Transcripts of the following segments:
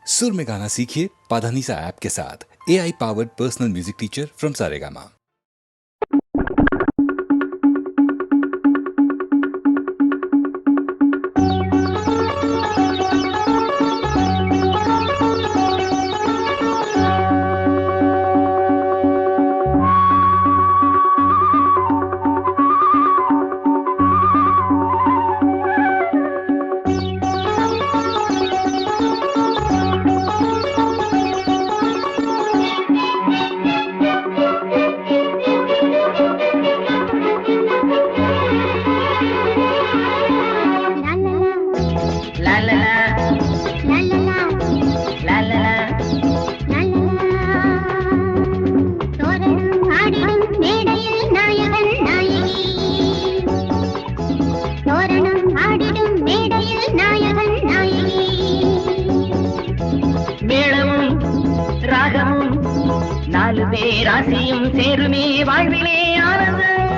सुर में गाना सीखिए पाधानीसा ऐप के साथ। AI powered personal music teacher from Saregama. ராசியும் சேருமே வாழ்விலே ஆனந்தம்.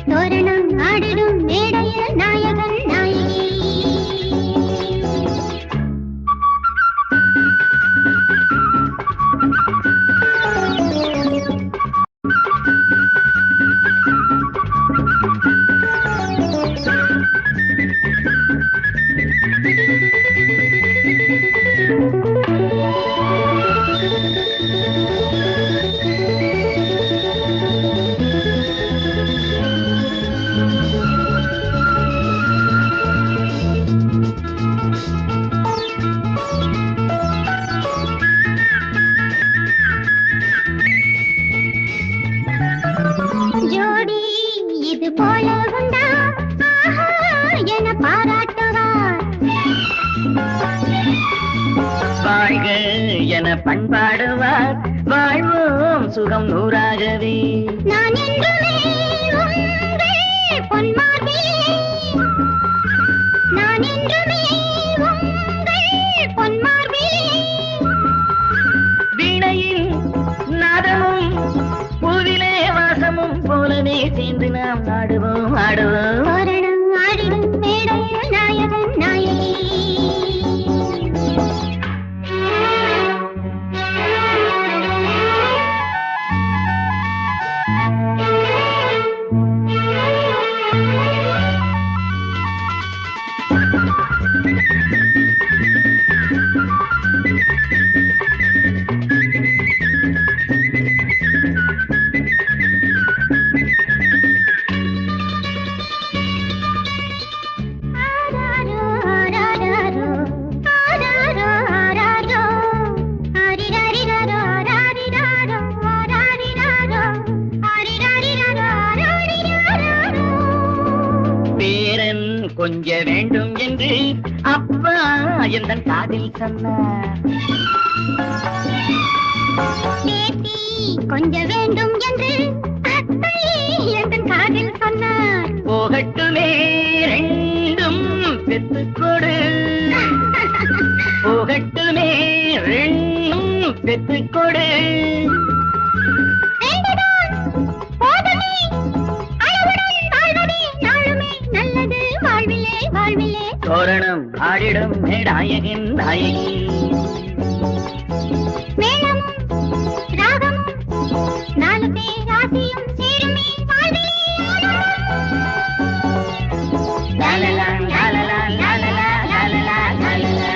தோரணம் ஆடிடும் மேடையில் நாயகன் நாயகி. பண்பாடுவார் வாழ்வோம் சுகம் நூறாகவே. நான் என்றுமே உங்கள் பொன்மார்பிலே, நான் என்றுமே உங்கள் பொன்மார்பிலே. வீணையில் நாதமும் பூவிலே வாசமும் போலவே சேர்ந்து நாம் ஆடுவோம் ஆடுவோம். ஆடணும் ஆடிடும் மேடையில் நாயகன் நாயகி. கொஞ்ச வேண்டும் என்று அப்பா எந்தன் காதில் சொன்னார். கொஞ்ச வேண்டும் என்று அத்தை எந்தன் காதில் சொன்னார். போகட்டுமே ரெண்டும் பெற்றுக்கொடு, போகட்டுமே ரெண்டும் பெற்றுக்கொடு. தோரணம் ஆடிடும் நாயகன் நாயகி. மேளமும் ராகமும் நாலு பேர் ராசியும் சேருமே வாழ்விலே லாலலா லாலலா லாலலா லாலலா லாலலா.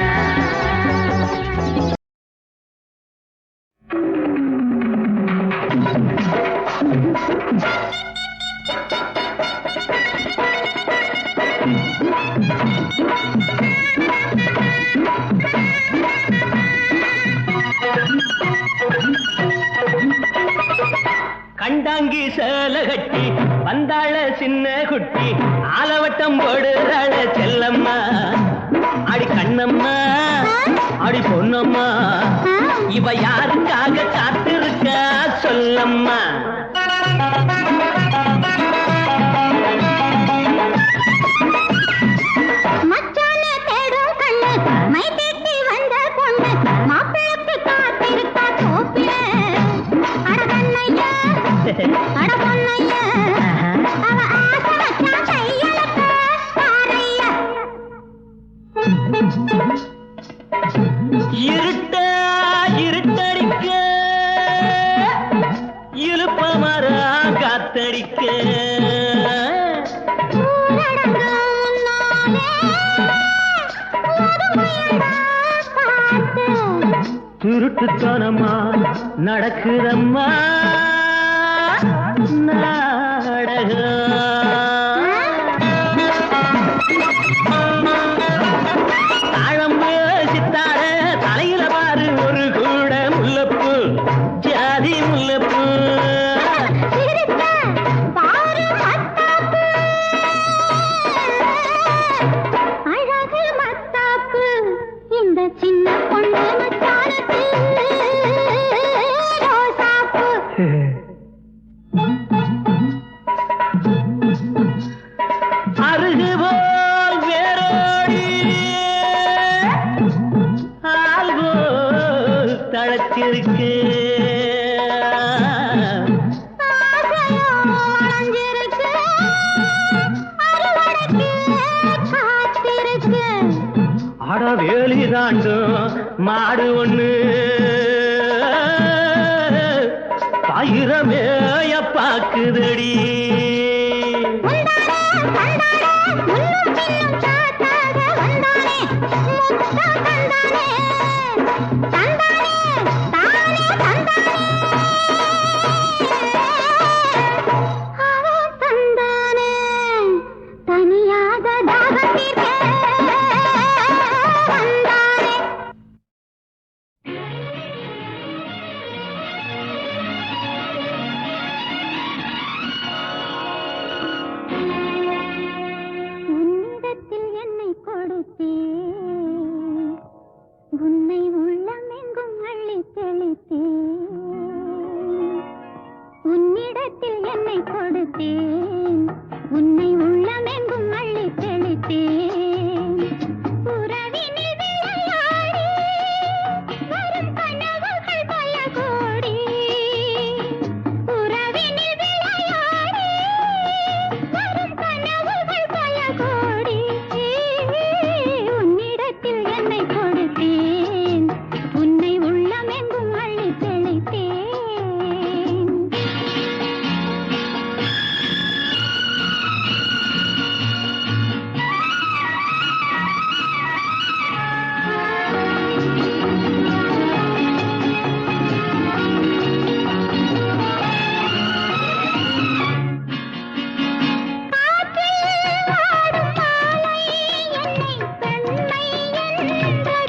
கண்டாங்கி சேல கட்டி வந்தாள சின்ன குட்டி ஆலவட்டம் போடுறாள செல்லம்மா. அடி கண்ணம்மா அடி பொன்னம்மா, இவ யாருக்காக காத்திருக்கா சொல்லம்மா. இருட்ட இருட்டடிக்க இழுப்ப மரம் காத்தடிக்க திருட்டுத்தனமா நடக்குதம்மா நாடகம். தாழம்பு சித்தார தலையில பாரு ஒரு கூட முல்லப்பூ ஜாதி முல்லப்பூ. அழகு மத்தாப்பு இந்த சின்ன பொண்ணு மச்சானுக்கு ரோசாப்பு. அருகு போல் வேரோடி ஆல்போல் தழைச்சிருக்கு. ஆசையோ வளைஞ்சிருக்கு, அறுவடைக்கு காத்திருக்கு. அட வேலி தாண்டும் மாடு ஒண்ணு பயிரமேய பாக்குதடி. உன்னிடத்தில் என்னை கொடுத்தேன், உன்னை உள்ளமெங்கும் அள்ளி தெளித்தேன். உன்னிடத்தில் என்னை கொடுத்தேன், உன்னை உள்ளமெங்கும் அள்ளி தெளித்தேன். உறவினில் விளையாடி வரும் கனவுகள் பல கோடி. உறவினில் விளையாடி வரும் கனவுகள் பல கோடி. உன்னிடத்தில் என்னை கொடுத்தேன், உன்னை உள்ளமெங்கும் அள்ளி தெளித்தேன். காற்றில் ஆடும் மாலை என்னை பெண்மை என்றது.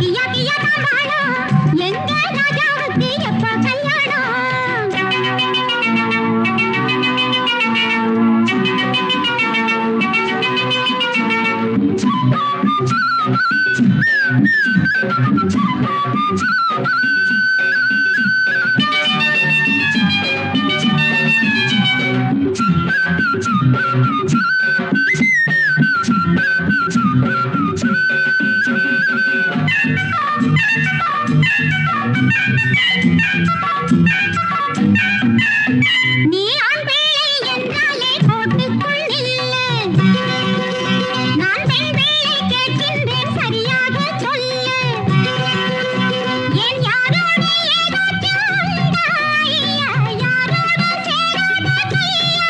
கியா கியா தாம்பாளம் எங்க ராஜாவுக்கு எப்ப கல்யாணம் நீ ஆண் பிள்ளை என்றாலே போட்டுக்குள் நில்லு நான் பெண் பிள்ளை கேட்கின்றேன் சரியாக சொல்லு ஏன் யாரோடு ஏதாச்சும் உண்டாயா யாரோடு சேராதையா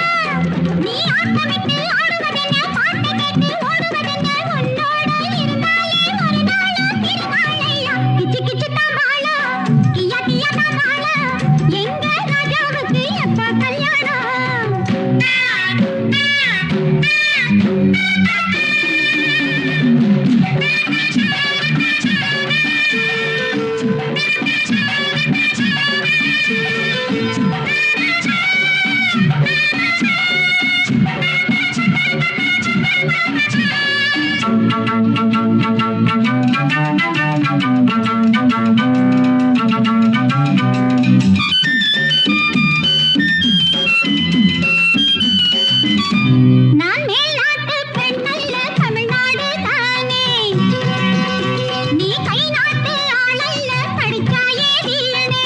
நீ ஆட்டமிட்டு ஆடுவதென்ன பாட்டு கேட்டு ஓடுவதென்ன உன்னோடு இருந்தாலே ஒரு நாளும் திருநாளையா கிச்சு கிச்சு தாம்பாளம் கியா கியா தாம்பாளம் எங்க ராஜாவுக்கு எப்ப கல்யாணம் நான் மேல்நாட்டு பெண்ணல்ல தமிழ்நாடு தானே நீ கை நாட்டு ஆளல்ல படிச்சாயே வீணே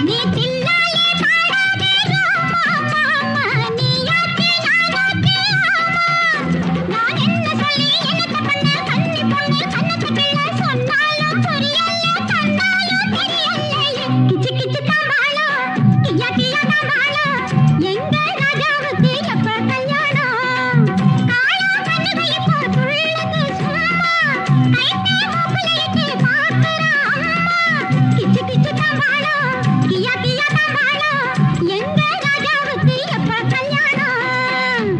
நீ தில்லாலே பாடாதே ராமா நீயாச்சு நானாச்சு நான் என்ன சொல்லி எனக்கு பண்ண கண்ணி பொண்ணு கண்ணத்து பிள்ளை சொன்னாலும் புரியல தந்தாலும் தெரியலையே கிச்சு கிச்சு தாம்பாளம் கியா கியா தாம்பாளம் எங்க ராஜாவுக்கு எப்ப கல்யாணம் காயா கண்ணுக இப்போ துள்ளுது சும்மா கைத்தே மூக்குலையிட்டு பார்க்கறா அம்மா கிச்சு கிச்சு தாம்பாளம் கியா கியா தாம்பாளம் எங்க ராஜாவுக்கு எப்ப கல்யாணம்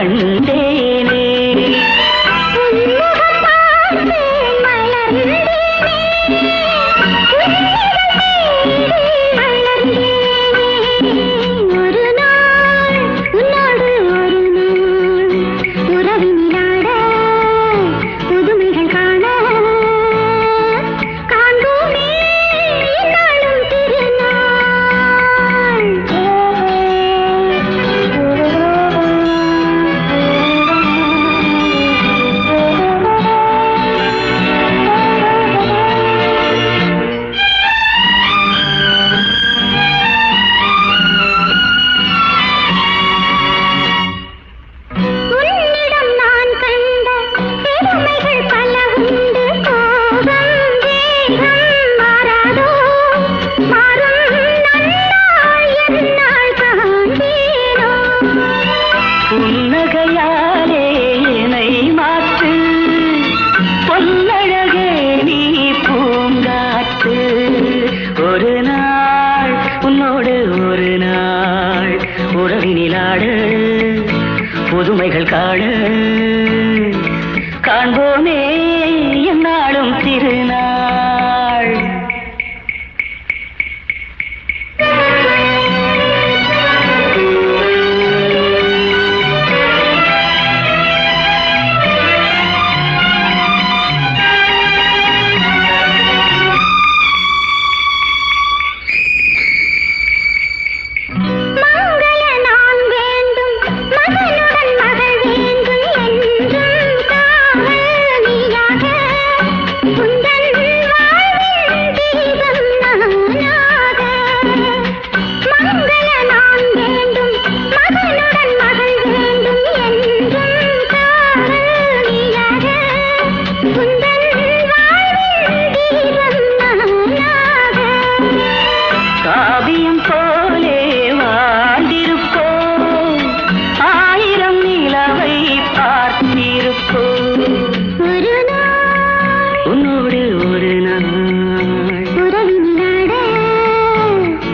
கண்டேனே. புன்னகையாலே என்னை மாற்று பொன்னழகே நீ பூங்காற்று. ஒரு நாள் உன்னோடு ஒரு நாள் உறவினிலாடு புதுமைகள் காடு காண்போமே என்னாலும் திருநாள்.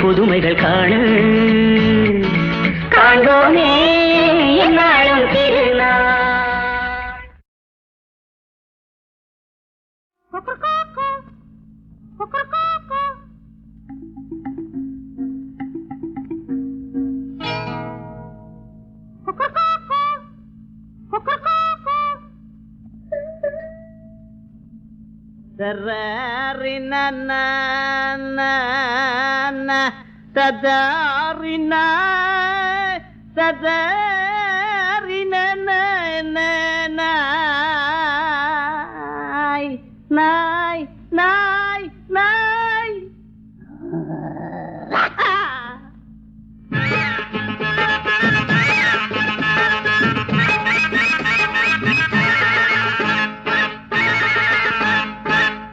புதுமைகள் காண காண்போமே என்னாலும் திருநாள். Sadarina, sadarina, nai, nai, nai.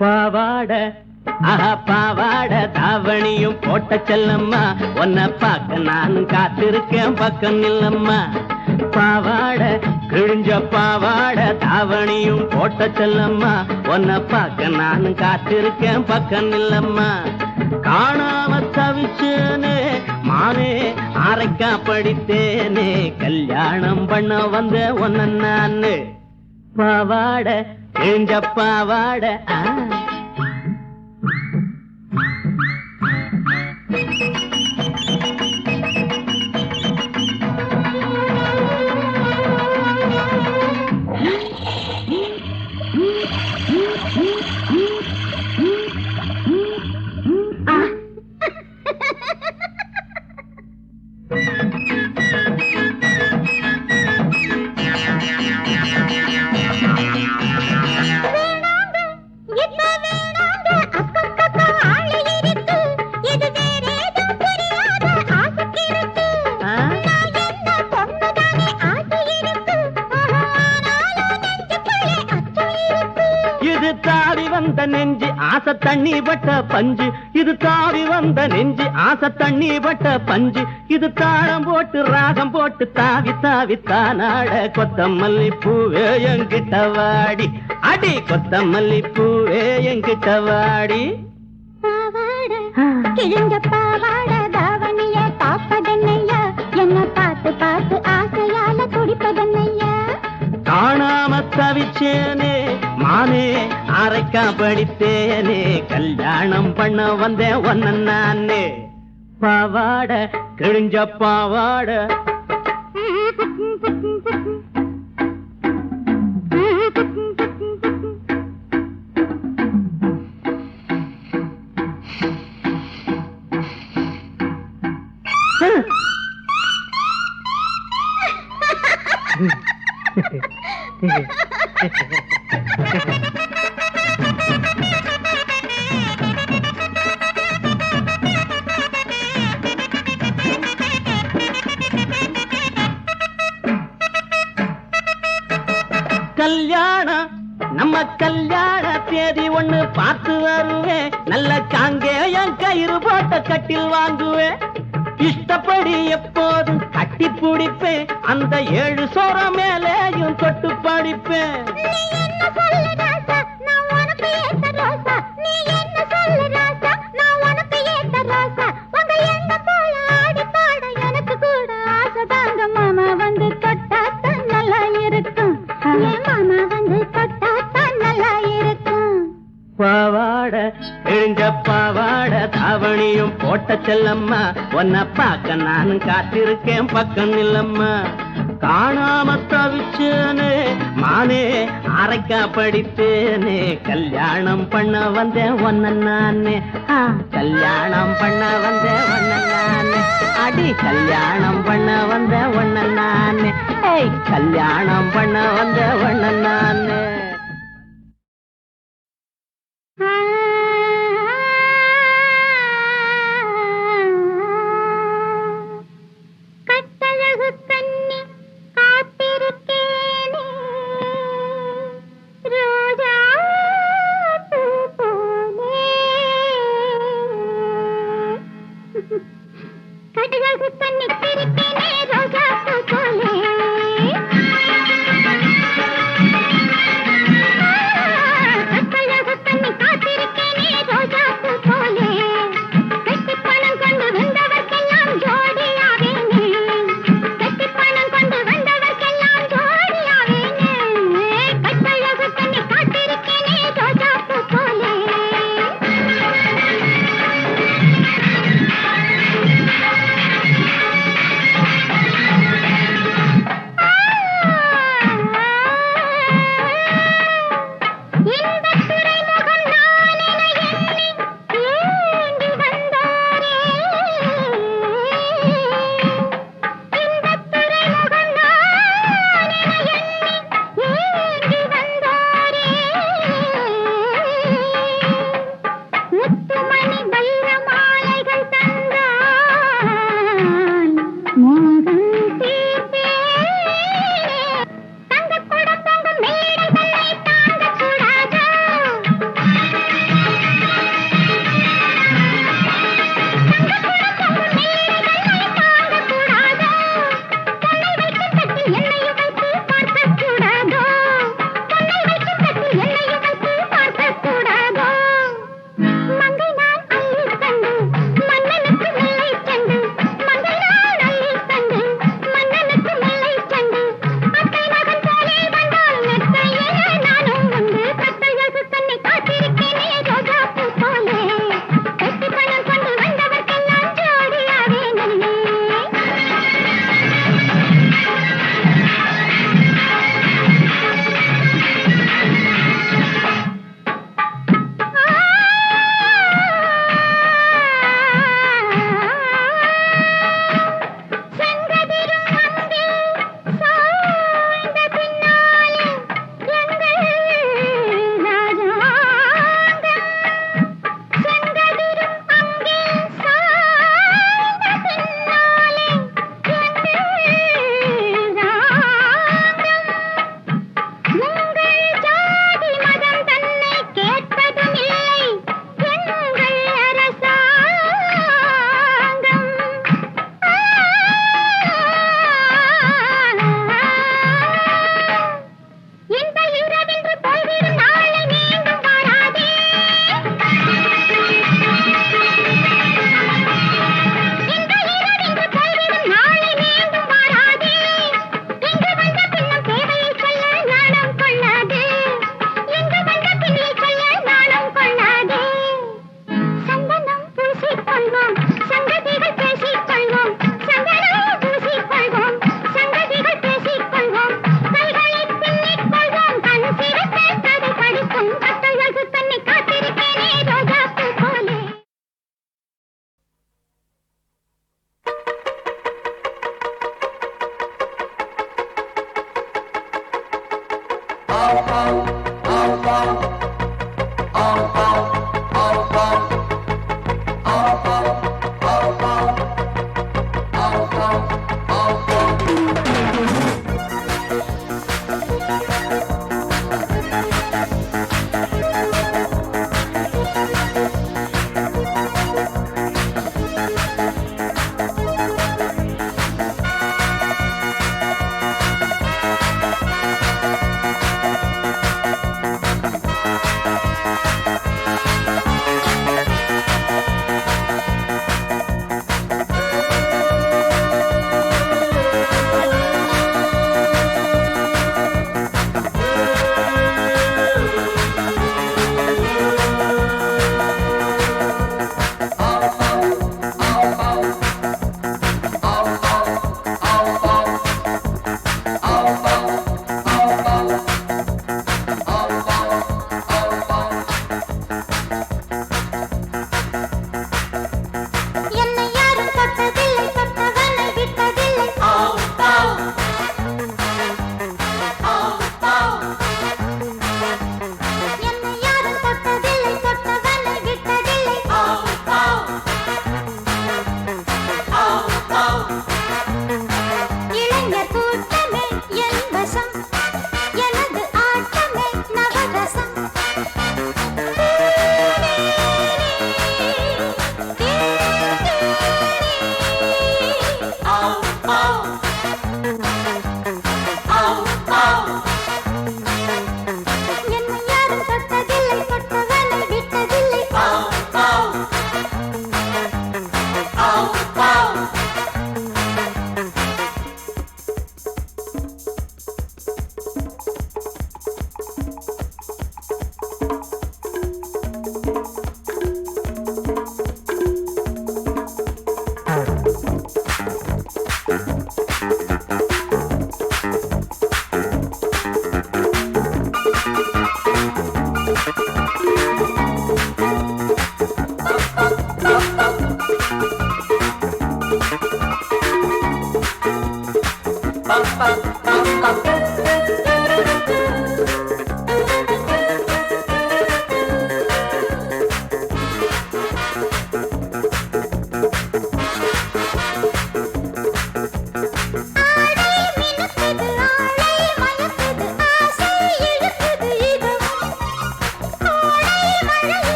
பாவாட பாவாட தாவணியும் போட்ட செல்லம்மா, உன்னை பார்க்க நான் காத்திருக்கேன் பக்கம் நில்லம்மா. பாவாட கிழிஞ்ச பாவாட தாவணியும் போட்ட செல்லம்மா, உன்னை பார்க்க நான் காத்திருக்கேன் பக்கம் நில்லம்மா. காணாம தவிச்சேனே மானே அரைக்கா படித்தேனே, கல்யாணம் பண்ண வந்த ஒன்ன நானு. பாவாட கிழிஞ்ச பாவாட நெஞ்சு ஆசை தண்ணி பட்ட பஞ்சு, இது தாவி வந்த நெஞ்சு ஆசை தண்ணி பட்ட பஞ்சு. இது தாளம் போட்டு ராகம் போட்டு தாவி தாவி தானாட, கொத்தமல்லி பூவே என்கிட்ட வாடி அடி, கொத்தமல்லி பூவே என்கிட்ட வாடி. கிழிஞ்ச பாவாட தாவணிய பார்ப்பதென்னையா, என்ன பார்த்து பார்த்து ஆசையால துடிப்பதென்னையா. தவிச்சேனே மானே அரைக்கா படித்தேனே கல்யாணம் பண்ண வந்தேன் ஒன்ன நானே பாவாட கிழிஞ்ச பாவாட கல்யாணம் நம்ம கல்யாண தேதி ஒண்ணு பார்த்து வருவேன் நல்ல காங்கேயம் கயிறு போட்ட கட்டில் வாங்குவேன் இஷ்டப்படி எப்போதும் கட்டி பிடிப்பேன் அந்த 7 சோற மேலேயும் தொட்டு படிப்பேன் மாமா வந்து தொட்டா நல்லா இருக்கும் மாமா வந்து தொட்டா நல்லா இருக்கும் பாவாட கிழிஞ்ச பாவாட தாவணியும் போட்ட செல்லம்மா உன்னை பார்க்க நானும் காத்திருக்கேன் பக்கம் இல்லம்மா காணாம தவிச்சேனே மானே அரைக்கா படித்தேனே கல்யாணம் பண்ண வந்தேன் ஒன்ன நானே கல்யாணம் பண்ண வந்தேன் ஒன்ன நானே அடி கல்யாணம் பண்ண வந்த ஒன்ன நானே கல்யாணம் பண்ண வந்த ஒன்ன நானே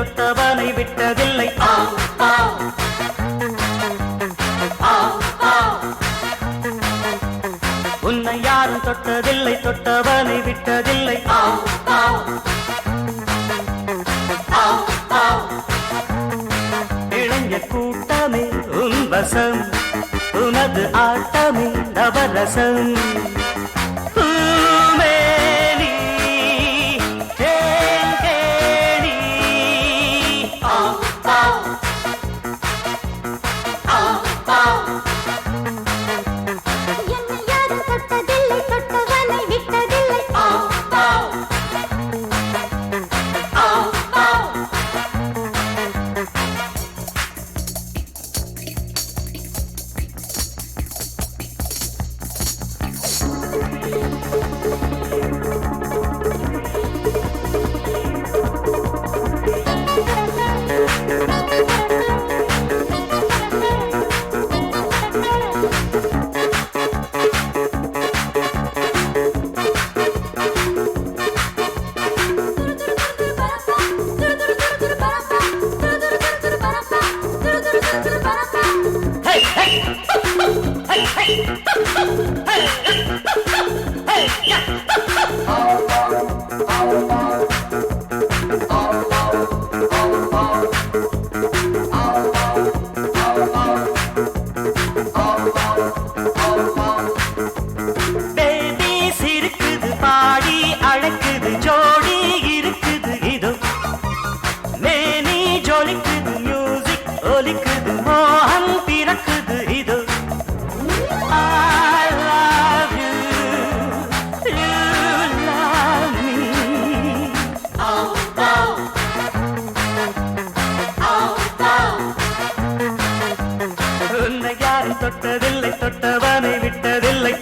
தொட்டவனை விட்டதில்லை. உன்னை யாரும் தொட்டதில்லை, தொட்டவனை விட்டதில்லை. இளைஞர் கூட்டமே உன் வசம், உனது ஆட்டமே நவரசம். பூமேனி, தேன்கேணி. என்னை யாரும் தொட்டதில்லை, தொட்டவனை விட்டதில்லை. Hey, hey. Hey, hey. Hey, hey, yeah. Baby சிரிக்குது, பாடி அழைக்குது, ஜோடி இருக்குது இதோ. மேனி ஜொலிக்குது, மியூசிக் ஒலிக்குது, மோகம் பிறக்குது இதோ. I love you, you love me. உன்னை யாரும் தொட்டதில்லை, தொட்டவனை விட்டதில்லை.